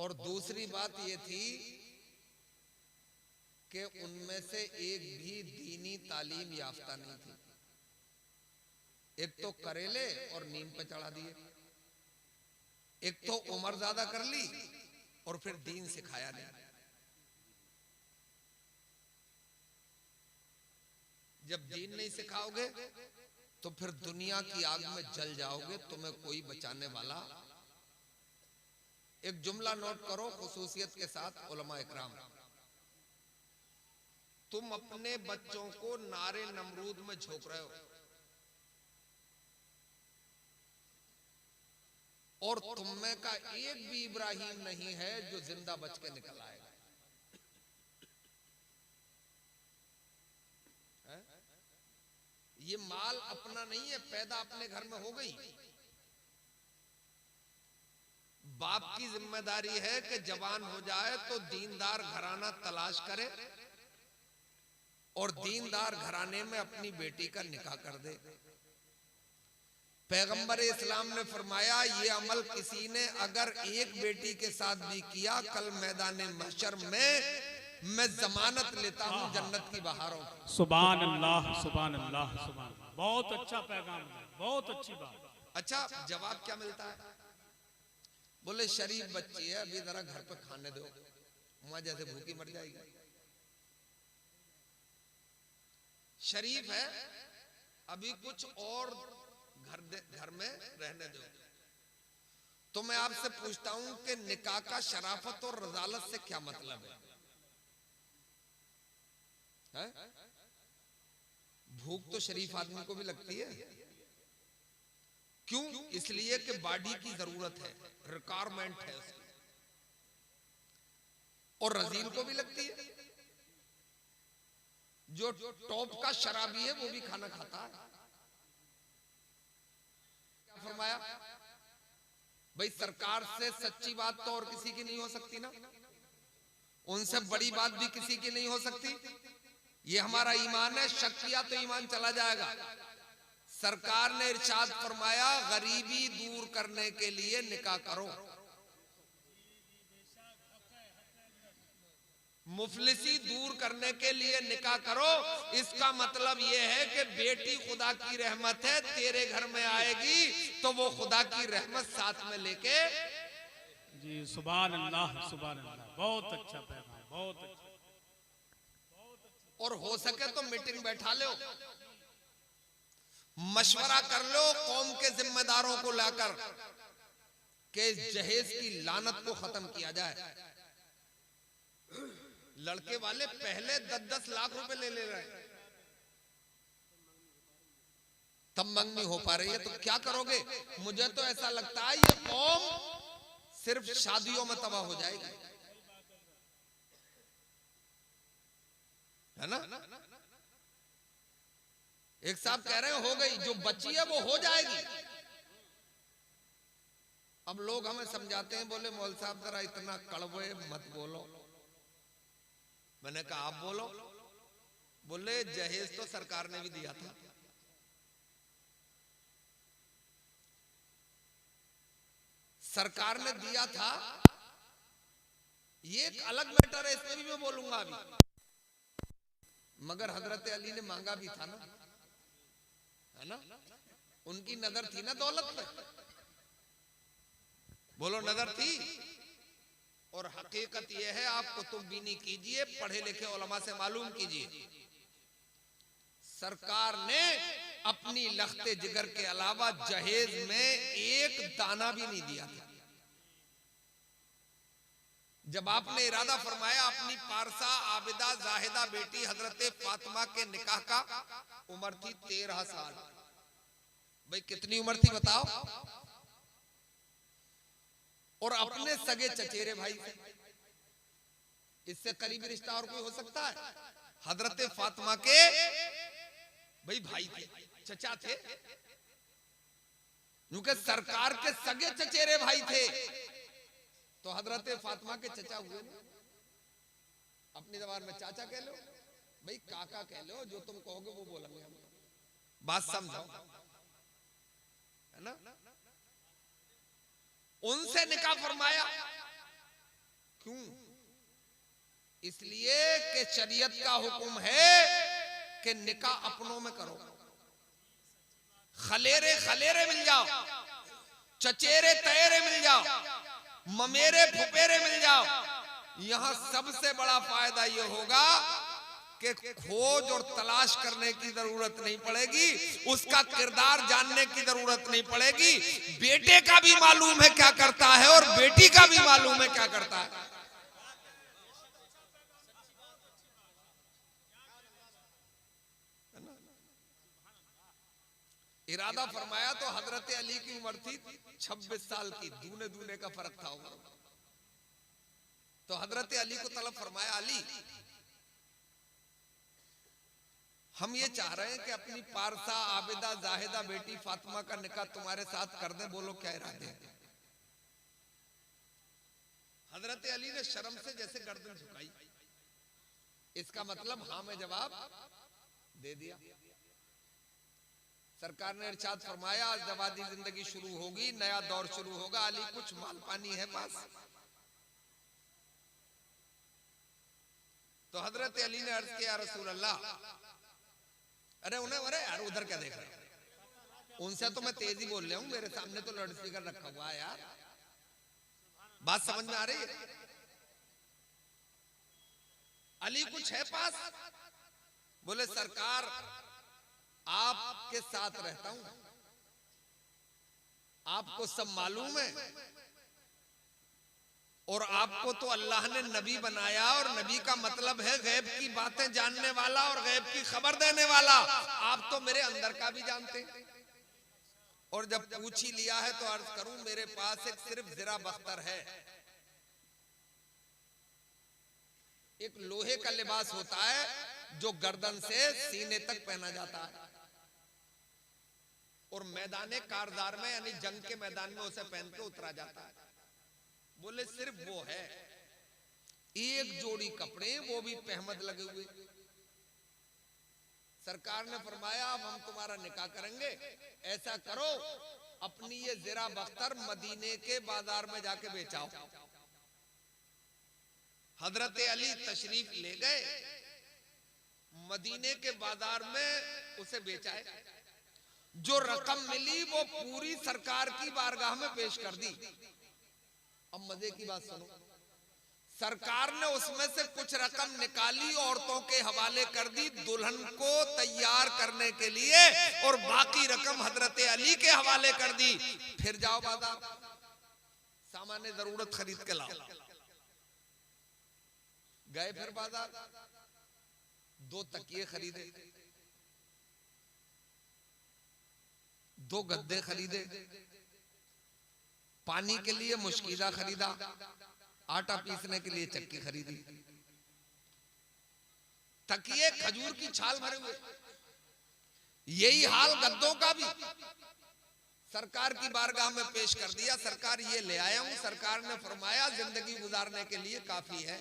और दूसरी बात ये थी कि उनमें से एक भी दीनी तालीम याफ्ता नहीं थी। एक तो करेले और नीम पे चढ़ा दिए, एक तो उम्र ज्यादा कर ली और फिर दीन सिखाया नहीं। जब दीन नहीं सिखाओगे तो फिर दुनिया की आग में जल जाओगे, तुम्हें कोई बचाने वाला। एक जुमला नोट करो खुसूसियत के साथ, उलमा इकराम, तुम अपने बच्चों को नारे नमरूद में झोंक रहे हो और तुम में का एक भी इब्राहिम नहीं है जो जिंदा बच के निकल आएगा। ये माल अपना नहीं है, पैदा अपने घर में हो गई। बाप की जिम्मेदारी है कि जवान हो जाए तो दीनदार घराना तलाश करे और दीनदार घराने में अपनी बेटी का निकाह कर दे। पैगंबर इस्लाम ने फरमाया, ये अमल किसी ने अगर एक बेटी के साथ भी किया, कल मैदान महशर में मैं जमानत लेता हूं जन्नत की बहारों की। सुभान अल्लाह, सुभान अल्लाह, सुभान। बहुत अच्छा पैगाम है, बहुत अच्छी बात। अच्छा, जवाब क्या मिलता है? बोले शरीफ बच्ची है, अभी जरा घर पे खाने दो, वहां जैसे भूखी मर जाएगी। शरीफ है, अभी कुछ और घर में रहने दो। तो मैं आपसे पूछता हूं कि निकाह का शराफत और रजालत से क्या मतलब है? भूख तो शरीफ आदमी को भी लगती है। क्यों? इसलिए कि बॉडी की जरूरत है, रिक्वायरमेंट है उसकी। और रजील को भी लगती है। जो टॉप का शराबी है वो भी खाना खाता है। क्या फरमाया? भाई सरकार से सच्ची बात तो और किसी की नहीं हो सकती ना, उनसे बड़ी बात भी किसी की नहीं हो सकती। ये हमारा ईमान है, शक किया तो ईमान चला जाएगा। सरकार ने इरशाद फरमाया, गरीबी दूर करने के लिए निकाह करो, मुफलिसी दूर करने के लिए निकाह करो। इसका मतलब यह है कि बेटी खुदा की रहमत है, तेरे घर में आएगी तो वो खुदा की रहमत साथ में लेके। जी सुभान अल्लाह, सुभान अल्लाह। बहुत अच्छा पैगाम, बहुत अच्छा। और हो सके तो मीटिंग बैठा लो, मशवरा कर लो कौम के जिम्मेदारों को लाकर कि जहेज की लानत को खत्म किया जाए। लड़के वाले पहले 10-10 लाख रुपए ले रहे हैं, तब मंगनी हो पा रही है, तो क्या करोगे? मुझे तो ऐसा लगता है ये कौम सिर्फ शादियों में तबाह हो जाएगी, है ना? एक साहब कह रहे हैं हो गई, जो बची है वो हो जाएगी। अब लोग हमें समझाते हैं, बोले मौल साहब जरा इतना कड़वे मत बोलो। मैंने कहा आप बोलो। बोले जहेज तो सरकार ने भी दिया था। सरकार ने दिया था, ये एक अलग मैटर है, इसमें भी मैं बोलूंगा अभी। मगर हजरत अली ने मांगा भी था ना, है ना? उनकी नजर थी ना दौलत में, बोलो नजर थी। और हकीकत यह है, आप कुतुबबीनी कीजिए, पढ़े लिखे उलमा से मालूम कीजिए, सरकार ने अपनी लख्ते जिगर के अलावा जहेज में एक दाना भी नहीं दिया था। जब आपने इरादा फरमाया अपनी पारसा आबिदा जाहिदा बेटी हजरत फातिमा के निकाह का, उम्र थी 13 साल। भाई कितनी उम्र थी बताओ? और अपने सगे चचेरे भाई से, इससे करीबी रिश्ता और कोई हो सकता है? हजरत फातिमा के भाई भाई थे, चचा थे, क्योंकि सरकार के सगे चचेरे भाई थे, तो हजरत फातिमा के चचा हुए ना। अपनी जबान में चाचा कह लो, भाई काका कह लो, जो तुम कहोगे वो बोलेंगे हम। बात समझो, है ना? उनसे निकाह फरमाया क्यों? इसलिए कि शरीयत का हुक्म है कि निकाह अपनों में करो। खलेरे खलेरे मिल जाओ, चचेरे तयरे मिल जाओ, ममेरे फुपेरे मिल जाओ। यहां सबसे बड़ा फायदा यह होगा कि खोज और तलाश करने की जरूरत नहीं पड़ेगी, उसका किरदार जानने की जरूरत नहीं पड़ेगी। बेटे का भी मालूम है क्या करता है और बेटी का भी मालूम है क्या करता है। इरादा फरमाया तो हजरत अली की उम्र थी 26 साल की, दूने दूने का फर्क था उम्र। तो हजरत अली को तलब फरमाया, अली हम ये चाह रहे हैं कि अपनी पारसा आबिदा जाहिदा बेटी फातिमा का निकाह तुम्हारे साथ कर दें, बोलो क्या इरादे हैं। हजरत अली ने शर्म से जैसे गर्दन झुकाई, इसका मतलब हाँ में जवाब दे दिया। सरकार ने इरशाद फरमाया, आज जवादी जिंदगी शुरू होगी, नया दौर शुरू होगा। अली कुछ माल पानी है पास? तो हजरत अली ने अर्ज किया, रसूल अल्लाह, अरे उन्हें, अरे यार उधर क्या देख रहे हो? उनसे तो मैं तेजी बोल रहा हूं, मेरे सामने तो लाउड स्पीकर रखा हुआ है यार, बात समझ में आ रही है? अली कुछ है पास? बोले सरकार आपके साथ रहता हूं, आपको सब मालूम है, और आपको तो अल्लाह ने नबी बनाया, और नबी का मतलब है गैब की बातें जानने वाला और गैब की खबर देने वाला। आप तो मेरे अंदर का भी जानते हैं, और जब पूछ ही लिया है तो अर्ज करूं, मेरे पास एक सिर्फ ज़रा बख्तर है। एक लोहे का लिबास होता है जो गर्दन से सीने तक पहना जाता है, और मैदाने कारदार में यानी जंग के मैदान में उसे पहन के उतरा जाता है। बोले सिर्फ वो है, एक जोड़ी कपड़े, वो भी पहमद लगे हुए। सरकार ने फरमाया, अब हम तुम्हारा निकाह करेंगे, ऐसा करो अपनी ये ज़रा बख्तर मदीने के बाजार में जाके बेचाओ। हजरत अली तशरीफ ले गए, मदीने के बाजार में उसे बेचाए। जो रकम मिली वो पूरी सरकार की बारगाह में पेश कर दी। अब मजे की बात सुनो, सरकार ने उसमें से कुछ रकम निकाली, औरतों के हवाले कर दी दुल्हन को तैयार करने के लिए, और बाकी रकम हजरत अली के हवाले कर दी। फिर जाओ बाजार, सामान्य जरूरत खरीद के लाओ। गए फिर बाजार, 2 तकिए खरीदे, 2 गद्दे खरीदे, पानी के लिए मुश्किला खरीदा, आटा पीसने के लिए चक्की खरीदी, तकिए खजूर की छाल भरे हुए। यही हाल गद्दों का भी सरकार की बारगाह में पेश कर दिया। सरकार ये ले आया हूं। सरकार ने फरमाया जिंदगी गुजारने के लिए काफी है,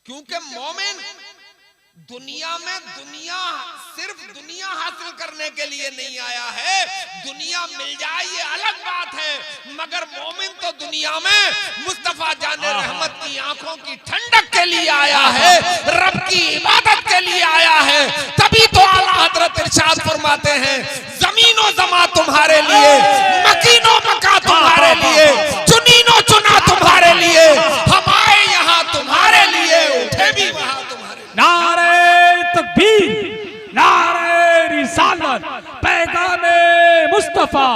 क्योंकि मोमिन दुनिया में सिर्फ दुनिया हासिल करने के लिए नहीं आया है। दुनिया मिल जाए ये अलग बात है, मगर मोमिन तो दुनिया में मुस्तफा जाने रहमत की आंखों की ठंडक के लिए आया है, रब की इबादत के लिए आया है। तभी तो आला हजरत इरशाद फरमाते हैं, जमीनो जमा तुम्हारे लिए, मकीनो मका तुम्हारे लिए, चुनीनो चुना तुम्हारे लिए, हम आए यहाँ तुम्हारे लिए, उठे भी वहां तुम्हारे लिए। नारे तकबीर, नारे रिसालत, पैगामे मुस्तफा,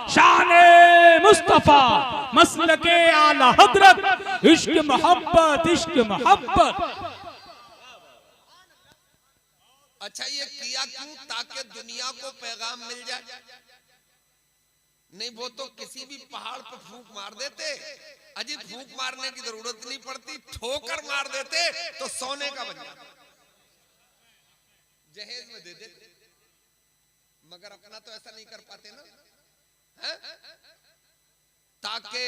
शाने मुस्तफा, मसलके आला हजरत, इश्क मोहब्बत, इश्क मोहब्बत। अच्छा ये किया क्यों? ताकि दुनिया को पैगाम मिल जाए। नहीं वो तो किसी भी पहाड़ पे फूंक मार देते, अजी फूंक मारने की जरूरत नहीं पड़ती, ठोकर मार देते तो सोने का बन जाता, जहेज में दे देते। मगर अपना तो ऐसा नहीं कर पाते ना, है? ताकि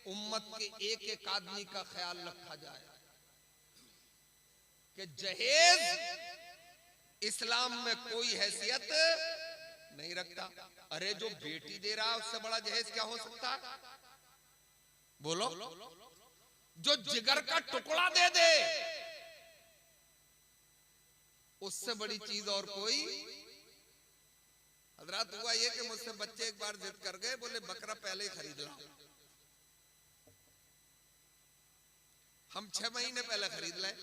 उम्मत के एक एक आदमी का ख्याल रखा जाए कि जहेज इस्लाम में कोई हैसियत नहीं रखता। अरे जो बेटी दे रहा है उससे बड़ा जहेज क्या हो सकता है? बोलो, जो जिगर का टुकड़ा दे दे, उससे बड़ी चीज और कोई। हजरत हुआ ये कि मुझसे बच्चे एक बार जिद कर गए, बोले बकरा पहले ही खरीद ला। हम 6 महीने पहले खरीद लाए।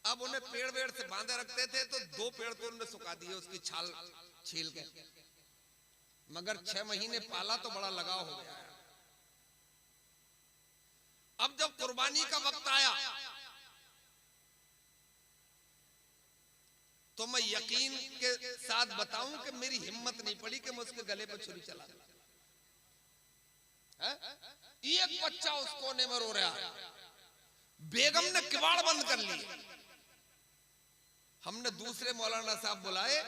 अब उन्हें पेड़ वेड़ से बांधे रखते थे, तो 2 पेड़ तो उन्होंने सुखा दिए उसकी छाल छील के, मगर 6 महीने पाला तो बड़ा लगाव हो गया। अब जब कुर्बानी का वक्त आया तो मैं यकीन के साथ बताऊं कि मेरी हिम्मत नहीं पड़ी कि मैं उसके गले पर छुरी चला दूं। एक बच्चा उस कोने में रो रहा है, बेगम ने किवाड़ बंद कर लिए। हमने दूसरे मौलाना साहब बुलाए,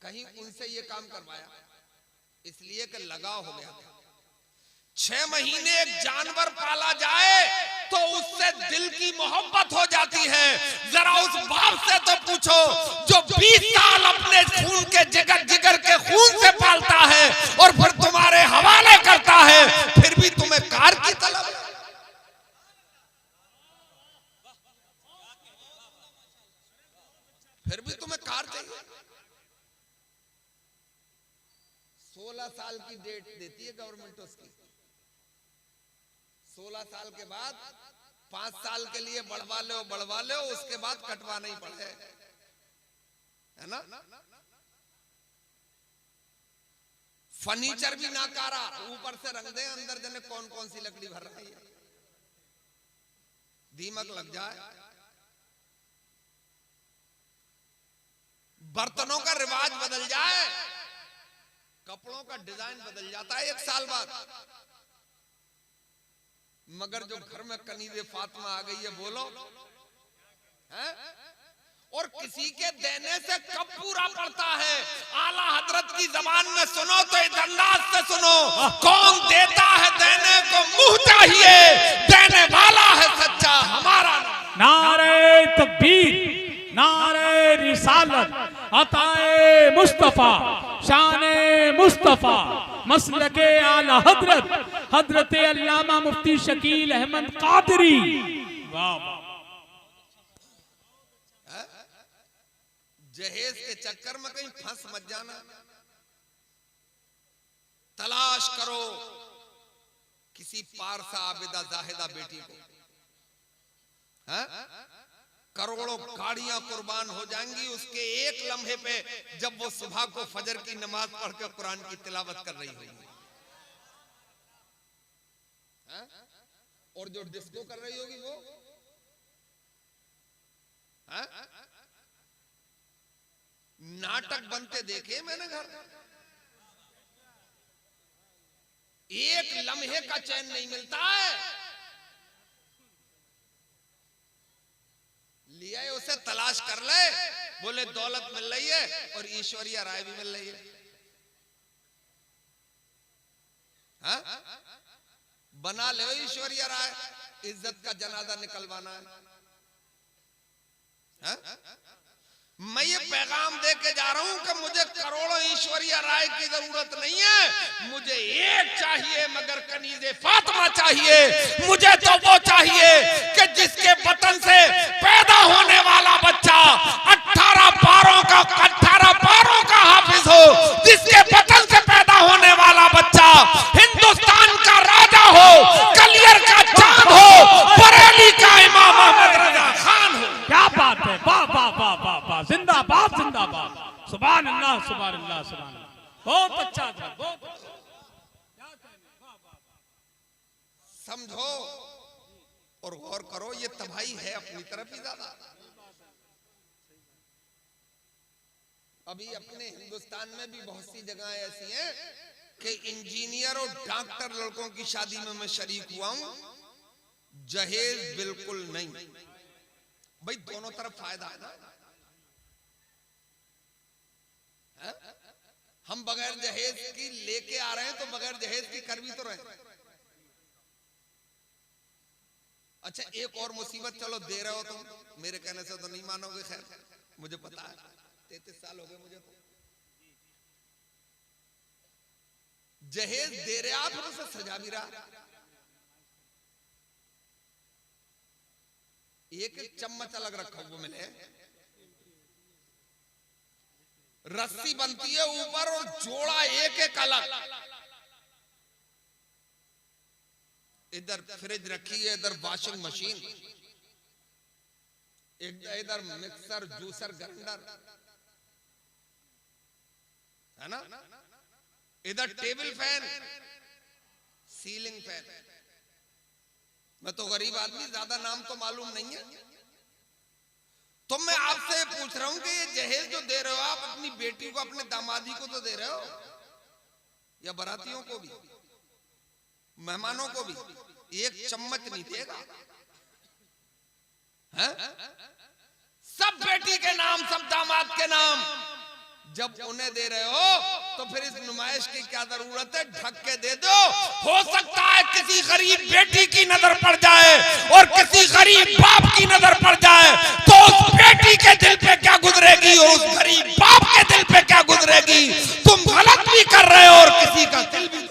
कहीं उनसे ये काम करवाया, इसलिए कि लगाव हो गया था। 6 महीने एक जानवर पाला जाए तो उससे दिल की मोहब्बत हो जाती है। जरा उस बाप से तो पूछो जो 20 साल अपने खून के जिगर के खून से पालता है और फिर तुम्हारे हवाले करता है, फिर भी तुम्हें कार की तलब है। फिर भी तुम्हें कार चाहिए। 16 साल की डेट देती है गवर्नमेंट उसकी। 16 साल के बाद 5 साल के लिए बढ़वा लो, उसके बाद कटवा नहीं पड़े, है ना। फर्नीचर भी नाकारा, ऊपर से रंग दे, अंदर जने कौन कौन सी लकड़ी भर रही है, दीमक लग जाए। बर्तनों का रिवाज बदल जाए, कपड़ों का डिजाइन बदल जाता है 1 साल बाद, मगर जो घर में कनीज़े फातिमा आ गई है, बोलो है? और किसी के देने से कब पूरा पड़ता है। आला हजरत की जबान में सुनो तो इस अंदाज से सुनो, कौन देता है देने को मुंह चाहिए, देने वाला है सच्चा हमारा। नारे तकबीर, नारे रिसालत, अताए मुस्तफा, शाने मुस्तफा, मसलके आला हजरत, हजरत अल्लामा मुफ्ती शकील अहमद कादरी। वाह वाह। जहेज के चक्कर में कहीं फंस मत जाना। तलाश करो किसी पारसा आबिदा जाहिदा बेटी को, है? करोड़ों गाड़ियां कुर्बान हो जाएंगी उसके एक लम्हे पे, जब वो सुबह को फजर की नमाज पढ़कर कुरान की तिलावत कर रही होगी, और जो डिस्को कर रही होगी वो, है? नाटक बनते देखे मैंने घर। एक लम्हे का चैन नहीं मिलता है। लिया है उसे, तलाश कर ले, बोले दौलत मिल रही है और ईश्वरीय राय भी मिल रही है। हा? बना ले ईश्वरीय राय, इज्जत का जनाजा निकलवाना है। हा? मैं ये पैगाम दे के जा रहा हूं कि मुझे करोड़ों ईश्वरीय राय की जरूरत नहीं है, मुझे एक चाहिए, मगर कनीज़े फातिमा चाहिए। मुझे तो वो चाहिए कि जिसके बतन से पैदा होने वाला बच्चा 18 पारों का हाफिज हो, जिसके बतन से पैदा होने वाला बच्चा हिंदुस्तान का राजा हो, कलियर का चांद हो, बरेली का इमाम अहमद रजा खान हो। क्या बात है, वाह वाह वाह वाह वाह, जिंदाबाद जिंदाबाद, सुभान अल्लाह सुभान अल्लाह सुभान अल्लाह। बहुत अच्छा था, बहुत अच्छा। समझो और गौर करो, ये तबाही है अपनी तरफ ही ज्यादा। अभी अपने हिंदुस्तान में भी बहुत सी जगह ऐसी हैं कि इंजीनियर और डॉक्टर लड़कों की शादी में मैं शरीक हुआ हूं, जहेज बिल्कुल नहीं। भाई दोनों तरफ फायदा है ना। है? हम बगैर जहेज की लेके आ रहे हैं तो बगैर जहेज की कर भी तो रहे। अच्छा एक और मुसीबत चलो दे रहे हो तुम, मेरे कहने से तो नहीं मानोगे, खैर मुझे पता है, 33 साल हो गए मुझे तो। जहेज दे रहे आप, फिर उसे सजा भी रहा। एक एक चम्मच अलग रखा वो मिले, रस्सी बनती है ऊपर और जोड़ा एक एक अलग। इधर फ्रिज रखी है, इधर वॉशिंग मशीन, इधर मिक्सर जूसर ग्राइंडर है ना, इधर टेबल फैन, सीलिंग फैन। मैं तो गरीब आदमी, ज्यादा नाम तो मालूम नहीं है। तो मैं आपसे पूछ रहा हूं कि ये जहेज जो दे रहे हो आप अपनी बेटी को, अपने दामादी को तो दे रहे हो, या बारातियों को भी, मेहमानों को भी एक चम्मच नहीं देगा है? सब बेटी के नाम, सब दामाद के नाम जब उन्हें दे रहे हो तो फिर इस नुमाइश की क्या जरूरत है? ढक के दे दो। हो सकता है किसी गरीब बेटी की नजर पड़ जाए और किसी गरीब बाप की नजर पड़ जाए, तो उस बेटी के दिल पे क्या गुजरेगी और उस गरीब बाप के दिल पे क्या गुजरेगी? तुम गलत भी कर रहे हो और किसी का दिल भी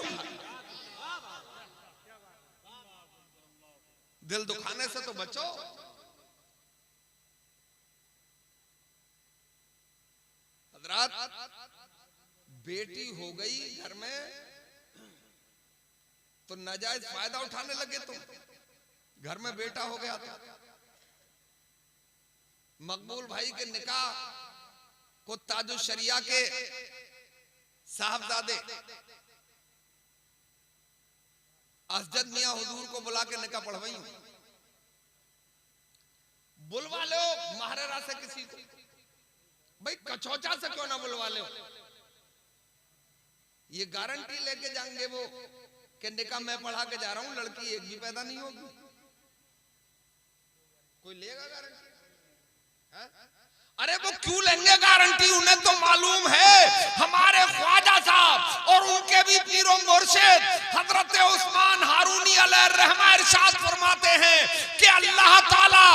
दिल दुखाने से तो बचो। हजरात, बेटी हो गई घर में तो नाजायज फायदा उठाने लगे। तुम घर में बेटा हो गया था, मकबूल भाई के निकाह को ताजुल शरिया के साहबजादे असजद मियां हुजूर को बुला के निकाह पढ़वाई। बुलवा लो महाराजा से किसी को, भाई कचौचा से क्यों ना बुलवा लो। ये गारंटी लेके जाएंगे वो कि निकाह मैं पढ़ा के जा रहा हूं, लड़की एक भी पैदा नहीं होगी। कोई लेगा गारंटी? अरे वो क्यों लेंगे गारंटी? उन्हें तो मालूम है हमारे ख्वाजा साहब और उनके भी पीरो मुर्शिद हजरत उस्मान हारूनी अलैहिर्रहमा इरशाद फरमाते हैं कि अल्लाह ताला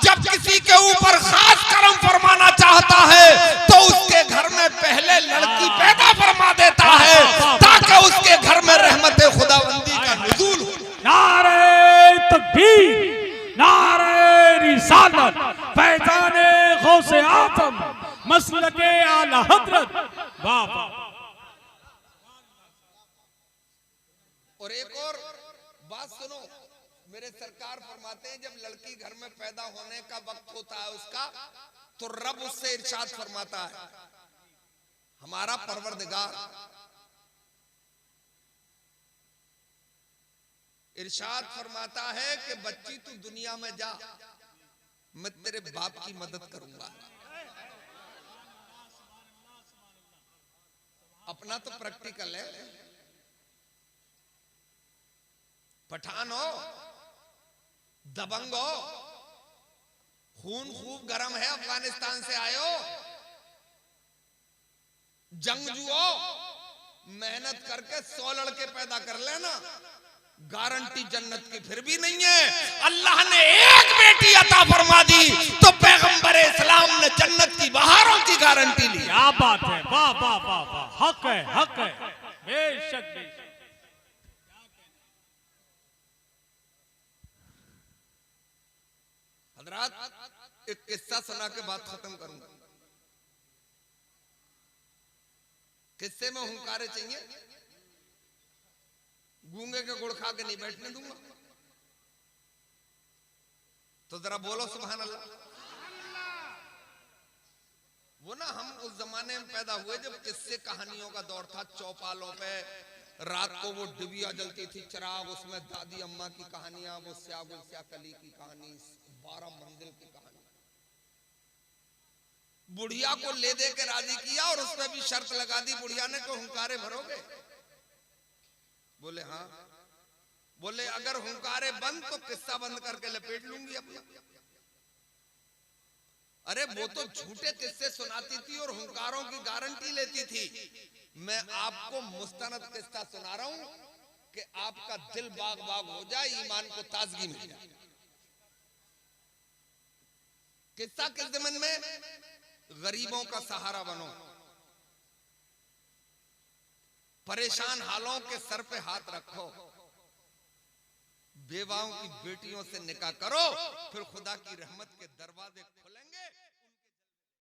जब किसी के ऊपर खास करम फरमाना चाहता है तो उसके घर में पहले लड़की पैदा फरमा देता है ताकि उसके घर में रहमत खुदाबंदी का नुज़ूल हो। नारे तकबीर, नारे रिसालत, फैज़ाने गौसे आज़म, मसलके आला हज़रत। वाह वाह। और एक और बात सुनो, मेरे सरकार फरमाते हैं जब लड़की घर में पैदा होने का वक्त होता है उसका, तो रब उससे इरशाद फरमाता है, हमारा परवरदिगार इरशाद फरमाता है कि बच्ची तू दुनिया में जा, मैं तेरे बाप की मदद करूंगा। अपना तो प्रैक्टिकल है। पठान हो, दबंग हो, खून खूब गर्म है, अफगानिस्तान से आए हो, जंगजू हो, मेहनत करके 100 लड़के पैदा कर लेना, गारंटी जन्नत की फिर भी नहीं है। अल्लाह ने एक बेटी अता फरमा दी तो पैगंबर इस्लाम ने जन्नत की बहारों की गारंटी ली। क्या बात है, वाह वाह वाह वाह, हक है, हक है, बेशक बेशक। हजरात, एक किस्सा सुना के बात खत्म करूंगा। किस्से में हुंकारे चाहिए, गूंगे के गुड़ खा के नहीं बैठने दूंगा। तो जरा बोलो सुभान अल्लाह। वो ना, हम उस जमाने में पैदा हुए जब किस्से कहानियों का दौर था। चौपालों पे रात को वो डिबिया जलती थी, चिराग, उसमें दादी अम्मा की कहानियां, वो स्यागुल स्याकली की कहानी, 12 मंजिल की कहानी। बुढ़िया को ले दे के राजी किया और उसमें भी शर्त लगा दी बुढ़िया ने कि हुंकारे भरोगे? बोले हाँ। बोले अगर हुंकारे बंद तो किस्सा बंद करके लपेट लूंगी अपना। अरे वो तो झूठे किस्से सुनाती थी और हुंकारों की गारंटी लेती थी। मैं आपको मुस्तनद किस्सा सुना रहा हूं कि आपका दिल बाग बाग हो जाए, ईमान को ताजगी मिल जाए। किस्सा किस ज़मीन में? गरीबों का सहारा बनो। परेशान हालों के सर पे हाथ रखो, बेवाओं की बेटियों से निकाह करो, फिर खुदा की रहमत